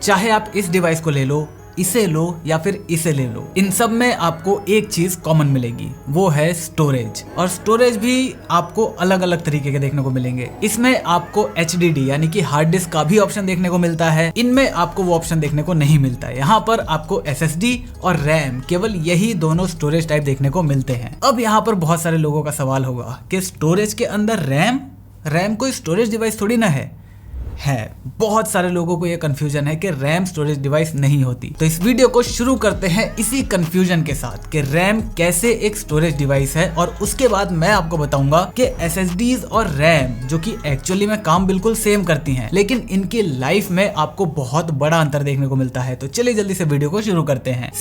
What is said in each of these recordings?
चाहे आप इस डिवाइस को ले लो, इसे लो या फिर इसे ले लो, इन सब में आपको एक चीज कॉमन मिलेगी, वो है स्टोरेज। और स्टोरेज भी आपको अलग अलग तरीके के देखने को मिलेंगे। इसमें आपको HDD यानी कि हार्ड डिस्क का भी ऑप्शन देखने को मिलता है, इनमें आपको वो ऑप्शन देखने को नहीं मिलता है। यहाँ पर आपको SSD और रैम, केवल यही दोनों स्टोरेज टाइप देखने को मिलते हैं। अब यहाँ पर बहुत सारे लोगों का सवाल होगा कि स्टोरेज के अंदर रैम कोई स्टोरेज डिवाइस थोड़ी ना है। बहुत सारे लोगों को ये कंफ्यूजन है कि रैम स्टोरेज डिवाइस नहीं होती। तो इस वीडियो को शुरू करते हैं इसी कंफ्यूजन के साथ कि रैम कैसे एक स्टोरेज डिवाइस है, और उसके बाद मैं आपको बताऊंगा कि SSDs और रैम जो कि एक्चुअली में काम बिल्कुल सेम करती हैं, लेकिन इनकी लाइफ में आपको बहुत बड़ा अंतर देखने को मिलता है। तो चलिए जल्दी से वीडियो को शुरू करते हैं।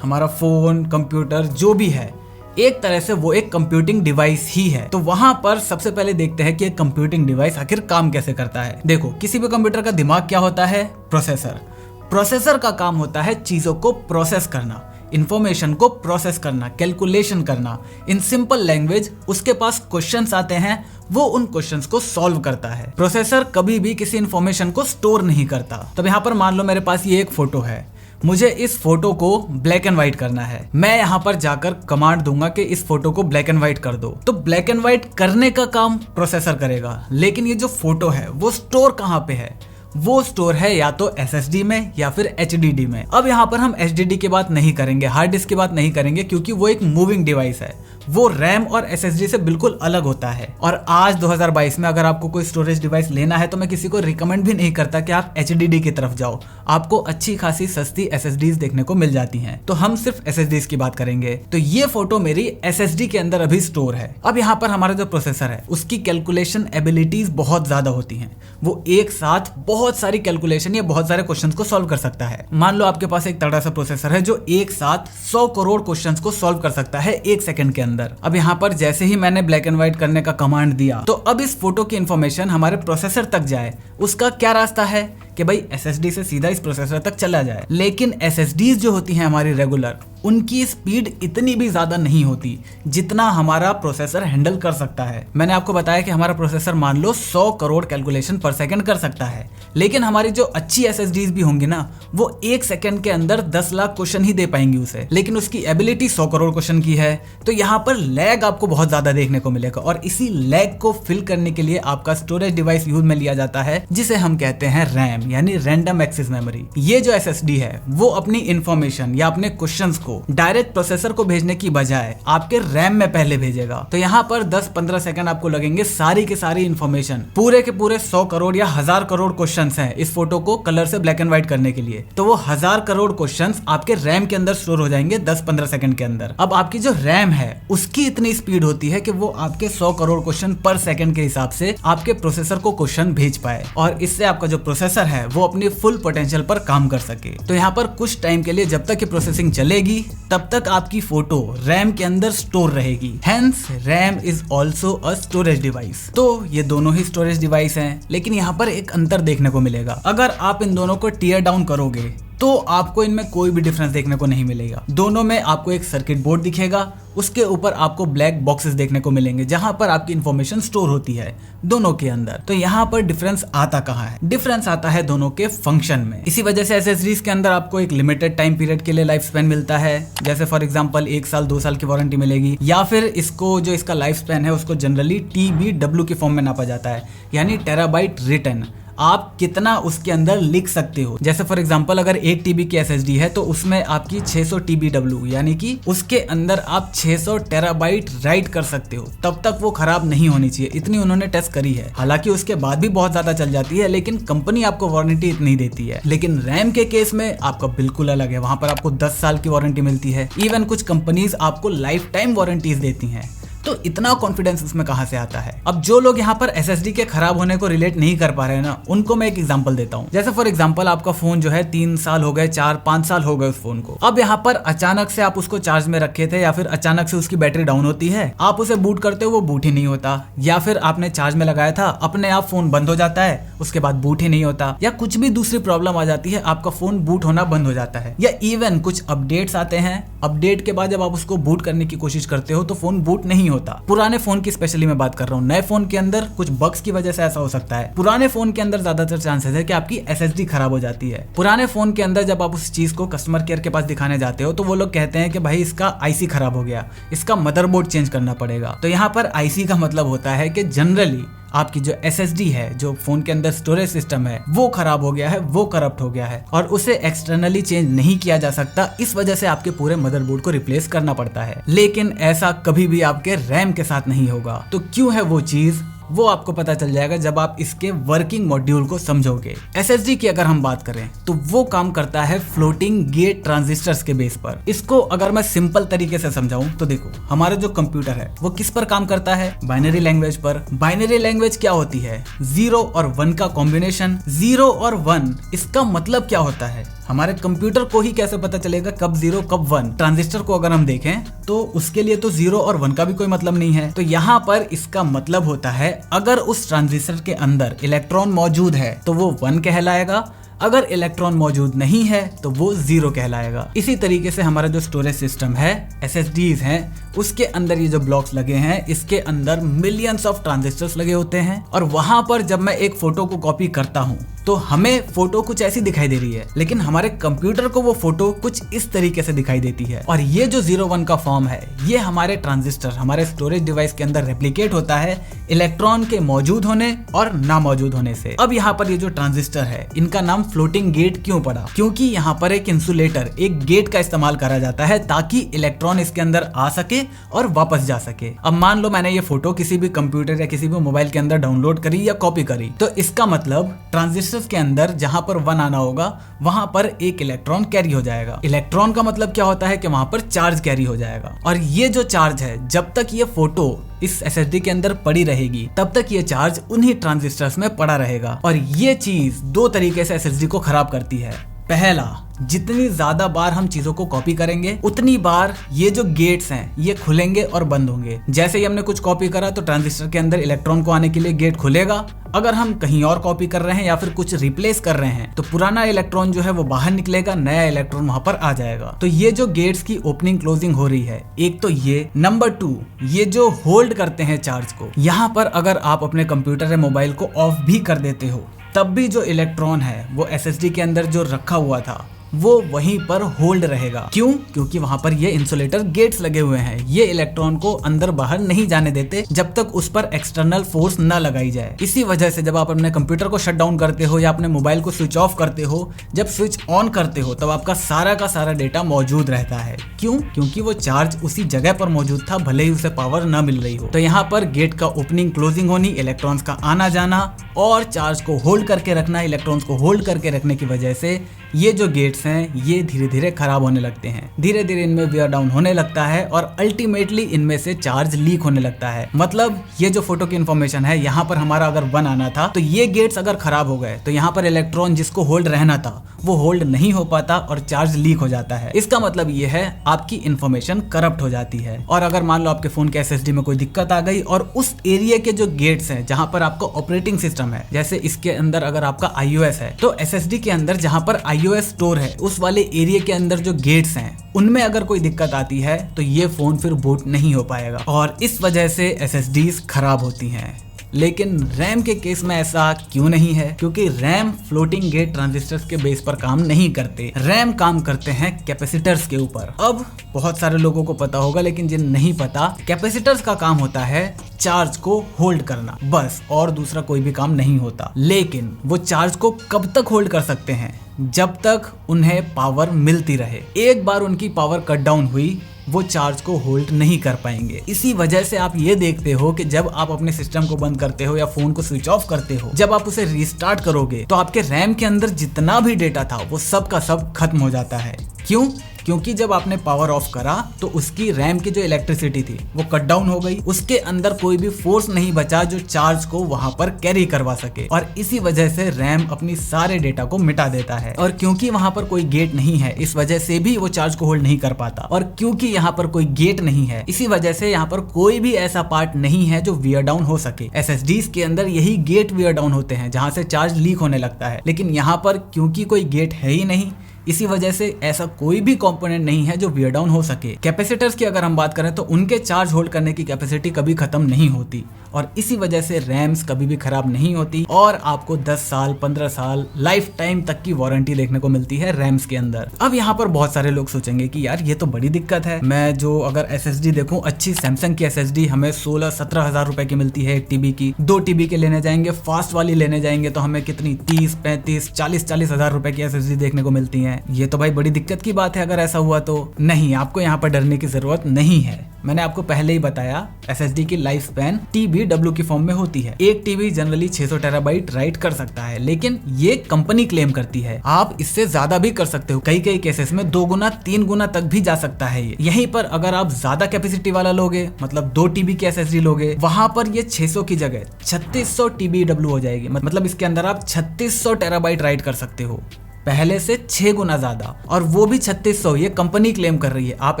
हमारा फोन, कंप्यूटर जो भी है, एक तरह से वो एक कंप्यूटिंग डिवाइस ही है। तो वहां पर सबसे पहले देखते हैं कि एक कंप्यूटिंग डिवाइस आखिर काम कैसे करता है। देखो, किसी भी कंप्यूटर का दिमाग क्या होता है? प्रोसेसर का काम होता है चीजों को प्रोसेस करना, इंफॉर्मेशन को प्रोसेस करना, कैलकुलेशन करना। इन सिंपल लैंग्वेज उसके पास क्वेश्चंस आते हैं, वो उन क्वेश्चंस को सॉल्व करता है। प्रोसेसर कभी भी किसी इंफॉर्मेशन को स्टोर नहीं करता। तो यहाँ पर मान लो मेरे पास ये एक फोटो है, मुझे इस फोटो को ब्लैक एंड व्हाइट करना है। मैं यहाँ पर जाकर कमांड दूंगा कि इस फोटो को ब्लैक एंड व्हाइट कर दो, तो ब्लैक एंड व्हाइट करने का काम प्रोसेसर करेगा। लेकिन ये जो फोटो है वो स्टोर कहाँ पे है? वो स्टोर है या तो SSD में या फिर HDD में। अब यहाँ पर हम HDD की बात नहीं करेंगे, हार्ड डिस्क की बात नहीं करेंगे, क्योंकि वो एक मूविंग डिवाइस है। वो रैम और SSD से बिल्कुल अलग होता है। और आज 2022 में अगर आपको कोई स्टोरेज डिवाइस लेना है तो मैं किसी को रिकमेंड भी नहीं करता कि आप HDD की तरफ जाओ। आपको अच्छी खासी सस्ती SSDs देखने को मिल जाती हैं। तो हम सिर्फ SSDs की बात करेंगे। तो ये फोटो मेरी SSD के अंदर अभी स्टोर है। अब यहाँ पर हमारा जो प्रोसेसर है उसकी कैलकुलेशन एबिलिटीज बहुत ज्यादा होती हैं। वो एक साथ बहुत सारी कैलकुलेशन या बहुत सारे क्वेश्चंस को सॉल्व कर सकता है। मान लो आपके पास एक तगड़ा सा प्रोसेसर है जो एक साथ 100 करोड़ क्वेश्चंस को सॉल्व कर सकता है 1 सेकंड के अंदर। अब यहाँ पर जैसे ही मैंने ब्लैक एंड व्हाइट करने का कमांड दिया, तो अब इस फोटो की इंफॉर्मेशन हमारे प्रोसेसर तक जाए, उसका क्या रास्ता है कि भाई SSD से सीधा इस प्रोसेसर तक चला जाए। लेकिन SSDs जो होती हैं हमारी रेगुलर, उनकी स्पीड इतनी भी ज्यादा नहीं होती जितना हमारा प्रोसेसर हैंडल कर सकता है। मैंने आपको बताया कि हमारा प्रोसेसर मान लो 100 करोड़ कैलकुलेशन पर सेकंड कर सकता है, लेकिन हमारी जो अच्छी SSDs भी होंगी ना, वो 1 सेकंड के अंदर 10 लाख क्वेश्चन ही दे पाएंगी उसे। लेकिन उसकी एबिलिटी 100 करोड़ क्वेश्चन की है। तो यहाँ पर लैग आपको बहुत ज्यादा देखने को मिलेगा, और इसी लैग को फिल करने के लिए आपका स्टोरेज डिवाइस यूज में लिया जाता है, जिसे हम कहते हैं रैम यानी रैंडम एक्सेस मेमोरी। ये जो SSD है वो अपनी इंफॉर्मेशन या अपने क्वेश्चंस को डायरेक्ट प्रोसेसर को भेजने की बजाय आपके रैम में पहले भेजेगा। तो यहाँ पर 10-15 सेकंड आपको लगेंगे सारी के सारी इंफॉर्मेशन, पूरे के पूरे 100 करोड़ या 1000 करोड़ क्वेश्चंस हैं इस फोटो को कलर से ब्लैक एंड व्हाइट करने के लिए। तो वो 1000 करोड़ क्वेश्चंस आपके रैम के अंदर स्टोर हो जाएंगे 10-15 सेकंड के अंदर। अब आपकी जो रैम है उसकी इतनी स्पीड होती है कि वो आपके 100 करोड़ क्वेश्चन पर सेकंड के हिसाब से आपके प्रोसेसर को क्वेश्चन भेज पाए, और इससे आपका जो प्रोसेसर है वो अपनी फुल पोटेंशियल पर काम कर सके। तो यहाँ पर कुछ टाइम के लिए जब तक ये प्रोसेसिंग चलेगी तब तक आपकी फोटो रैम के अंदर स्टोर रहेगी। Hence RAM is also a storage device. तो ये दोनों ही स्टोरेज डिवाइस हैं, लेकिन यहाँ पर एक अंतर देखने को मिलेगा। अगर आप इन दोनों को टीयर डाउन करोगे तो आपको इनमें कोई भी डिफरेंस देखने को नहीं मिलेगा। दोनों में आपको एक सर्किट बोर्ड दिखेगा, उसके ऊपर आपको ब्लैक बॉक्सेस देखने को मिलेंगे जहां पर आपकी इंफॉर्मेशन स्टोर होती है दोनों के अंदर। तो यहाँ पर डिफरेंस आता कहाँ है? डिफरेंस आता है दोनों के फंक्शन में। इसी वजह से SSDs के अंदर आपको एक लिमिटेड टाइम पीरियड के लिए लाइफ स्पैन मिलता है, जैसे फॉर एग्जांपल 1 साल 2 साल की वारंटी मिलेगी, या फिर इसको जो इसका लाइफ स्पैन है उसको जनरली TBW के फॉर्म में नापा जाता है, यानी टेराबाइट रिटन। आप कितना उसके अंदर लिख सकते हो। जैसे फॉर एग्जांपल अगर 1 TB की SSD है तो उसमें आपकी 600 TBW यानी कि उसके अंदर आप 600 टेराबाइट राइट कर सकते हो। तब तक वो खराब नहीं होनी चाहिए, इतनी उन्होंने टेस्ट करी है। हालांकि उसके बाद भी बहुत ज्यादा चल जाती है, लेकिन कंपनी आपको वारंटी इतनी देती है। लेकिन रैम के केस में आपका बिल्कुल अलग है, वहां पर आपको 10 साल की वारंटी मिलती है। इवन कुछ कंपनीज आपको लाइफ टाइम वारंटीज देती हैं। तो इतना कॉन्फिडेंस उसमें कहां से आता है? अब जो लोग यहाँ पर SSD के खराब होने को रिलेट नहीं कर पा रहे हैं ना, उनको मैं एक एग्जांपल देता हूँ। जैसे फॉर एग्जांपल आपका फोन जो है 3 साल हो गए, 4-5 साल हो गए उस फोन को। अब यहाँ पर अचानक से आप उसको चार्ज में रखे थे, या फिर अचानक से उसकी बैटरी डाउन होती है, आप उसे बूट करते हो वो बूट ही नहीं होता, या फिर आपने चार्ज में लगाया था अपने आप फोन बंद हो जाता है, उसके बाद बूट ही नहीं होता, या कुछ भी दूसरी प्रॉब्लम आ जाती है, आपका फोन बूट होना बंद हो जाता है, या इवन कुछ अपडेट्स आते हैं, अपडेट के बाद जब आप उसको बूट करने की कोशिश करते हो तो फोन बूट नहीं होता। होता। पुराने फोन की स्पेशली मैं बात कर रहा हूँ, नए फोन के अंदर कुछ बग्स की वजह से ऐसा हो सकता है। पुराने फोन के अंदर ज्यादातर चांसेस है कि आपकी SSD खराब हो जाती है। पुराने फोन के अंदर जब आप उस चीज को कस्टमर केयर के पास दिखाने जाते हो तो वो लोग कहते हैं कि भाई इसका IC खराब हो गया, इसका मदरबोर्ड चेंज करना पड़ेगा। तो यहाँ पर IC का मतलब होता है कि जनरली आपकी जो SSD है, जो फोन के अंदर स्टोरेज सिस्टम है, वो खराब हो गया है, वो करप्ट हो गया है और उसे एक्सटर्नली चेंज नहीं किया जा सकता। इस वजह से आपके पूरे मदरबोर्ड को रिप्लेस करना पड़ता है। लेकिन ऐसा कभी भी आपके रैम के साथ नहीं होगा। तो क्यों है वो चीज, वो आपको पता चल जाएगा जब आप इसके वर्किंग मॉड्यूल को समझोगे। SSD की अगर हम बात करें तो वो काम करता है फ्लोटिंग गेट ट्रांजिस्टर्स के बेस पर। इसको अगर मैं सिंपल तरीके से समझाऊं तो देखो, हमारा जो कंप्यूटर है वो किस पर काम करता है, बाइनरी लैंग्वेज पर। बाइनरी लैंग्वेज क्या होती है, 0 और 1 का कॉम्बिनेशन। 0 और 1 इसका मतलब क्या होता है, हमारे कंप्यूटर को ही कैसे पता चलेगा कब 0 कब 1। ट्रांजिस्टर को अगर हम देखें तो उसके लिए तो 0 और 1 का भी कोई मतलब नहीं है। तो यहाँ पर इसका मतलब होता है अगर उस ट्रांजिस्टर के अंदर इलेक्ट्रॉन मौजूद है तो वो 1 कहलाएगा, अगर इलेक्ट्रॉन मौजूद नहीं है तो वो 0 कहलाएगा। इसी तरीके से हमारा जो स्टोरेज सिस्टम है, SSDs हैं, उसके अंदर ये जो ब्लॉक्स लगे हैं, इसके अंदर मिलियंस ऑफ ट्रांजिस्टर्स लगे होते हैं और वहां पर जब मैं एक फोटो को कॉपी करता हूं तो हमें फोटो कुछ ऐसी दिखाई दे रही है, लेकिन हमारे कंप्यूटर को वो फोटो कुछ इस तरीके से दिखाई देती है। और ये जो 0-1 का फॉर्म है, ये हमारे ट्रांजिस्टर, हमारे स्टोरेज डिवाइस के अंदर रेप्लिकेट होता है इलेक्ट्रॉन के मौजूद होने और ना मौजूद होने से। अब यहाँ पर ये जो ट्रांजिस्टर है, इनका नाम फ्लोटिंग गेट क्यों पड़ा, क्योंकि यहाँ पर एक इंसुलेटर, एक गेट का इस्तेमाल करा जाता है ताकि इलेक्ट्रॉन इसके अंदर आ सके और वापस जा सके। अब मान लो मैंने ये फोटो किसी भी कंप्यूटर या किसी भी मोबाइल के अंदर डाउनलोड करी या कॉपी करी, तो इसका मतलब ट्रांजिस्टर के अंदर जहां पर 1 आना होगा वहां पर एक इलेक्ट्रॉन कैरी हो जाएगा। इलेक्ट्रॉन का मतलब क्या होता है कि वहां पर चार्ज कैरी हो जाएगा और ये जो चार्ज है, जब तक ये फोटो इस SSD के अंदर पड़ी रहेगी तब तक ये चार्ज उन्हीं ट्रांजिस्टर्स में पड़ा रहेगा। और ये चीज 2 तरीके से SSD को खराब करती है। पहला, जितनी ज्यादा बार हम चीजों को कॉपी करेंगे उतनी बार ये जो गेट्स हैं ये खुलेंगे और बंद होंगे। जैसे ही हमने कुछ कॉपी करा तो ट्रांजिस्टर के अंदर इलेक्ट्रॉन को आने के लिए गेट खुलेगा। अगर हम कहीं और कॉपी कर रहे हैं या फिर कुछ रिप्लेस कर रहे हैं तो पुराना इलेक्ट्रॉन जो है वो बाहर निकलेगा, नया इलेक्ट्रॉन वहां पर आ जाएगा। तो ये जो गेट्स की ओपनिंग क्लोजिंग हो रही है, एक तो ये, नंबर 2 ये जो होल्ड करते हैं चार्ज को, यहाँ पर अगर आप अपने कंप्यूटर या मोबाइल को ऑफ भी कर देते हो तब भी जो इलेक्ट्रॉन है वो SSD के अंदर जो रखा हुआ था वो वहीं पर होल्ड रहेगा। क्यों? क्योंकि वहां पर ये इंसुलेटर गेट्स लगे हुए हैं। ये इलेक्ट्रॉन को अंदर बाहर नहीं जाने देते जब तक उस पर एक्सटर्नल फोर्स न लगाई जाए। इसी वजह से जब आप अपने कंप्यूटर को शट डाउन करते हो या अपने मोबाइल को स्विच ऑफ करते हो, जब स्विच ऑन करते हो तब आपका सारा का सारा डेटा मौजूद रहता है। क्यों? क्योंकि वो चार्ज उसी जगह पर मौजूद था, भले ही उसे पावर न मिल रही हो। तो यहाँ पर गेट का ओपनिंग क्लोजिंग होनी, इलेक्ट्रॉन्स का आना जाना और चार्ज को होल्ड करके रखना, इलेक्ट्रॉन्स को होल्ड करके रखने की वजह से ये जो गेट्स हैं ये धीरे धीरे खराब होने लगते हैं। धीरे धीरे इनमें वियर डाउन होने लगता है और अल्टीमेटली इनमें से चार्ज लीक होने लगता है। मतलब ये जो फोटो की इंफॉर्मेशन है, यहाँ पर हमारा अगर 1 आना था तो ये गेट्स अगर खराब हो गए तो यहाँ पर इलेक्ट्रॉन जिसको होल्ड रहना था वो होल्ड नहीं हो पाता और चार्ज लीक हो जाता है। इसका मतलब ये है आपकी इंफॉर्मेशन करप्ट हो जाती है। और अगर मान लो आपके फोन के SSD में कोई दिक्कत आ गई और उस एरिया के जो गेट्स हैं जहाँ पर आपका ऑपरेटिंग सिस्टम है, जैसे इसके अंदर अगर आपका iOS है तो SSD के अंदर जहाँ पर iOS स्टोर है उस वाले एरिया के अंदर जो गेट्स हैं उनमें अगर कोई दिक्कत आती है तो ये फोन फिर बूट नहीं हो पाएगा और इस वजह से SSDs खराब होती हैं। लेकिन रैम के केस में ऐसा क्यों नहीं है? क्योंकि रैम फ्लोटिंग गेट ट्रांजिस्टर्स के बेस पर काम नहीं करते, रैम काम करते हैं कैपेसिटर्स के ऊपर। अब बहुत सारे लोगों को पता होगा, लेकिन जिन नहीं पता, कैपेसिटर्स का काम होता है चार्ज को होल्ड करना, बस, और दूसरा कोई भी काम नहीं होता। लेकिन वो चार्ज को कब तक होल्ड कर सकते हैं? जब तक उन्हें पावर मिलती रहे। एक बार उनकी पावर कट डाउन हुई वो चार्ज को होल्ड नहीं कर पाएंगे। इसी वजह से आप ये देखते हो कि जब आप अपने सिस्टम को बंद करते हो या फोन को स्विच ऑफ करते हो, जब आप उसे रीस्टार्ट करोगे तो आपके रैम के अंदर जितना भी डेटा था वो सब का सब खत्म हो जाता है। क्यों? क्योंकि जब आपने पावर ऑफ करा तो उसकी रैम की जो इलेक्ट्रिसिटी थी वो कट डाउन हो गई, उसके अंदर कोई भी फोर्स नहीं बचा जो चार्ज को वहां पर कैरी करवा सके, और इसी वजह से रैम अपनी सारे डेटा को मिटा देता है। और क्योंकि वहां पर कोई गेट नहीं है इस वजह से भी वो चार्ज को होल्ड नहीं कर पाता, और क्योंकि यहाँ पर कोई गेट नहीं है इसी वजह से यहाँ पर कोई भी ऐसा पार्ट नहीं है जो वियर डाउन हो सके। SSDs के अंदर यही गेट वियर डाउन होते हैं जहाँ से चार्ज लीक होने लगता है, लेकिन यहाँ पर क्योंकि कोई गेट है ही नहीं इसी वजह से ऐसा कोई भी कंपोनेंट नहीं है जो वियर डाउन हो सके। कैपेसिटर्स की अगर हम बात करें तो उनके चार्ज होल्ड करने की कैपेसिटी कभी खत्म नहीं होती और इसी वजह से रैम्स कभी भी खराब नहीं होती और आपको 10 साल 15 साल लाइफ टाइम तक की वारंटी देखने को मिलती है रैम्स के अंदर। अब यहाँ पर बहुत सारे लोग सोचेंगे कि यार ये तो बड़ी दिक्कत है, मैं जो अगर SSD देखूं अच्छी सैमसंग की SSD हमें 16-17 हजार रुपए की मिलती है 1 TB की, 2 TB के लेने जाएंगे फास्ट वाली लेने जाएंगे तो हमें कितनी 30-35-40 हजार रुपए की SSD देखने को मिलती है। ये तो भाई बड़ी दिक्कत की बात है अगर ऐसा हुआ तो। नहीं, आपको यहाँ पर डरने की जरूरत नहीं है। मैंने आपको पहले ही बताया SSD की लाइफ स्पैन TBW की फॉर्म में होती है। एक TB जनरली 600 टेराबाइट राइट कर सकता है, लेकिन ये कंपनी क्लेम करती है आप इससे ज्यादा भी कर सकते हो। कई केसेस में 2 गुना 3 गुना तक भी जा सकता है ये। यहीं पर अगर आप ज्यादा कैपेसिटी वाला लोगे, मतलब 2 TB की SSD लोगे, वहां पर ये 600 की जगह 3600 TBW हो जाएगी। मतलब इसके अंदर आप 3600 टेराबाइट राइट कर सकते हो, पहले से 6 गुना ज्यादा, और वो भी 3600। ये कंपनी क्लेम कर रही है, आप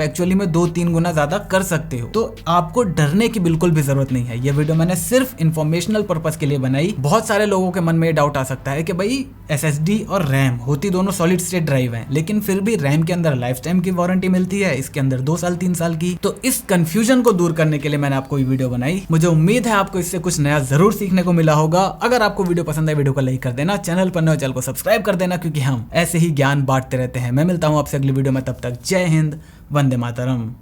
एक्चुअली में 2-3 गुना ज्यादा कर सकते हो। तो आपको डरने की बिल्कुल भी जरूरत नहीं है। ये वीडियो मैंने सिर्फ इंफॉर्मेशनल पर्पस के लिए बनाई। बहुत सारे लोगों के मन में डाउट आ सकता है कि भाई SSD और रैम होती दोनों सॉलिड स्टेट ड्राइव हैं, लेकिन फिर भी रैम के अंदर लाइफ टाइम की वारंटी मिलती है, इसके अंदर 2 साल 3 साल की। तो इस कंफ्यूजन को दूर करने के लिए मैंने आपको ये वीडियो बनाई। मुझे उम्मीद है आपको इससे कुछ नया जरूर सीखने को मिला होगा। अगर आपको वीडियो पसंद है वीडियो को लाइक कर देना, चैनल पर नए चैनल को सब्सक्राइब कर देना, क्योंकि हम ऐसे ही ज्ञान बांटते रहते हैं। मैं मिलता हूं आपसे अगली वीडियो में, तब तक जय हिंद, वंदे मातरम।